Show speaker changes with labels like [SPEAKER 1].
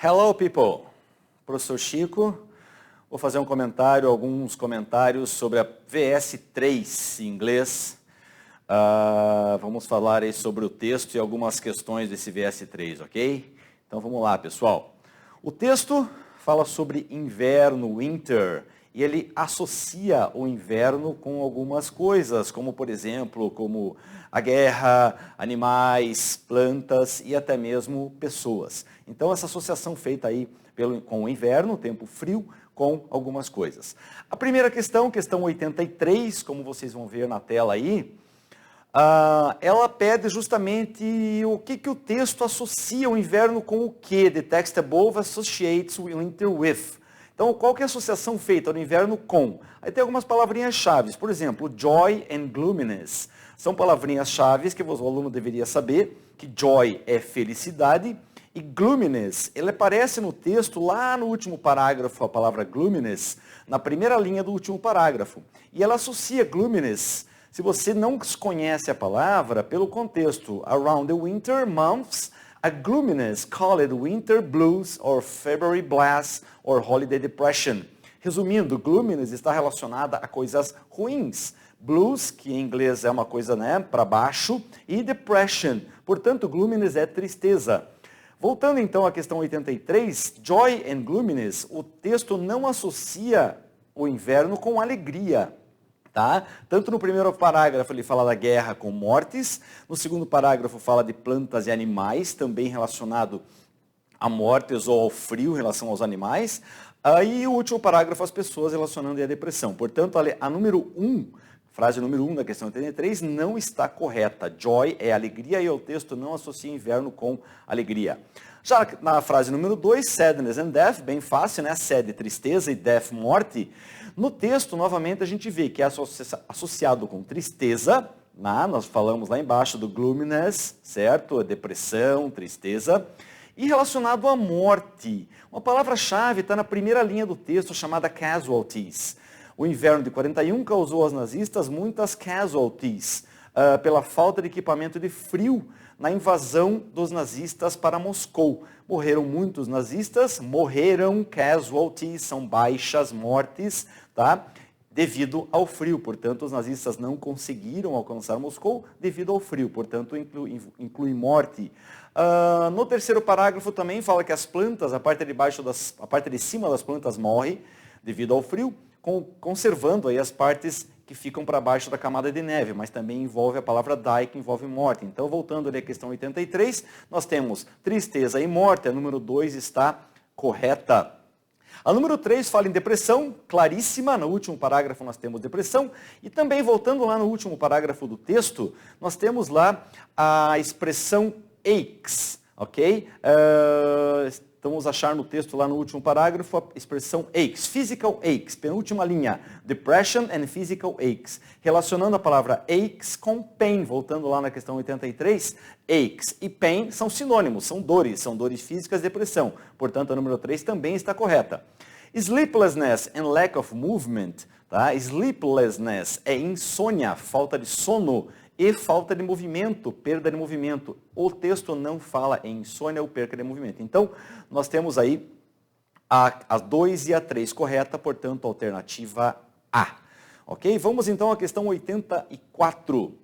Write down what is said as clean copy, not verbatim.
[SPEAKER 1] Hello, people! Professor Chico, vou fazer alguns comentários sobre a VS3 em inglês. Vamos falar aí sobre o texto e algumas questões desse VS3, ok? Então vamos lá, pessoal. O texto fala sobre inverno, winter, e ele associa o inverno com algumas coisas, como por exemplo, como a guerra, animais, plantas e até mesmo pessoas. Então essa associação feita aí com o inverno, tempo frio, com algumas coisas. A primeira questão 83, como vocês vão ver na tela aí, ela pede justamente o que o texto associa o inverno com o que? The text above associates winter with. Então, qual que é a associação feita no inverno com? Aí tem algumas palavrinhas-chave, por exemplo, joy and gloominess. São palavrinhas-chave que o aluno deveria saber, que joy é felicidade e gloominess, ele aparece no texto lá no último parágrafo, a palavra gloominess, na primeira linha do último parágrafo. E ela associa gloominess. Se você não conhece a palavra, pelo contexto, around the winter months, a gloominess called winter blues or February blast or holiday depression. Resumindo, gloominess está relacionada a coisas ruins. Blues, que em inglês é uma coisa para baixo, e depression. Portanto, gloominess é tristeza. Voltando então à questão 83, joy and gloominess, o texto não associa o inverno com alegria. Tá? Tanto no primeiro parágrafo ele fala da guerra com mortes, no segundo parágrafo fala de plantas e animais, também relacionado a mortes ou ao frio em relação aos animais, e o último parágrafo as pessoas relacionando a depressão. Portanto, a número 1, frase número 1 da questão 83 não está correta. Joy é alegria e o texto não associa inverno com alegria. Já na frase número 2, sadness and death, bem fácil, né? Sad, tristeza, e death, morte. No texto, novamente, a gente vê que é associado com tristeza, nós falamos lá embaixo do gloominess, certo? Depressão, tristeza. E relacionado à morte. Uma palavra-chave está na primeira linha do texto, chamada casualties. O inverno de 41 causou aos nazistas muitas casualties, pela falta de equipamento de frio na invasão dos nazistas para Moscou. Morreram muitos nazistas, casualties, são baixas, mortes, tá? Devido ao frio. Portanto, os nazistas não conseguiram alcançar Moscou devido ao frio. Portanto, inclui morte. No terceiro parágrafo também fala que as plantas, a parte de cima das plantas morre devido ao frio, conservando aí as partes que ficam para baixo da camada de neve, mas também envolve a palavra die, que envolve morte. Então, voltando ali à questão 83, nós temos tristeza e morte, a número 2 está correta. A número 3 fala em depressão, claríssima, no último parágrafo nós temos depressão, e também voltando lá no último parágrafo do texto, nós temos lá a expressão aches, ok? Então, vamos achar no texto, lá no último parágrafo, a expressão aches, physical aches, penúltima linha, depression and physical aches. Relacionando a palavra aches com pain, voltando lá na questão 83, aches e pain são sinônimos, são dores físicas e depressão. Portanto, a número 3 também está correta. Sleeplessness and lack of movement, tá? Sleeplessness é insônia, falta de sono, e falta de movimento, perda de movimento. O texto não fala em insônia ou perda de movimento. Então, nós temos aí a 2 e a 3 correta, portanto, a alternativa A. Ok? Vamos então à questão 84.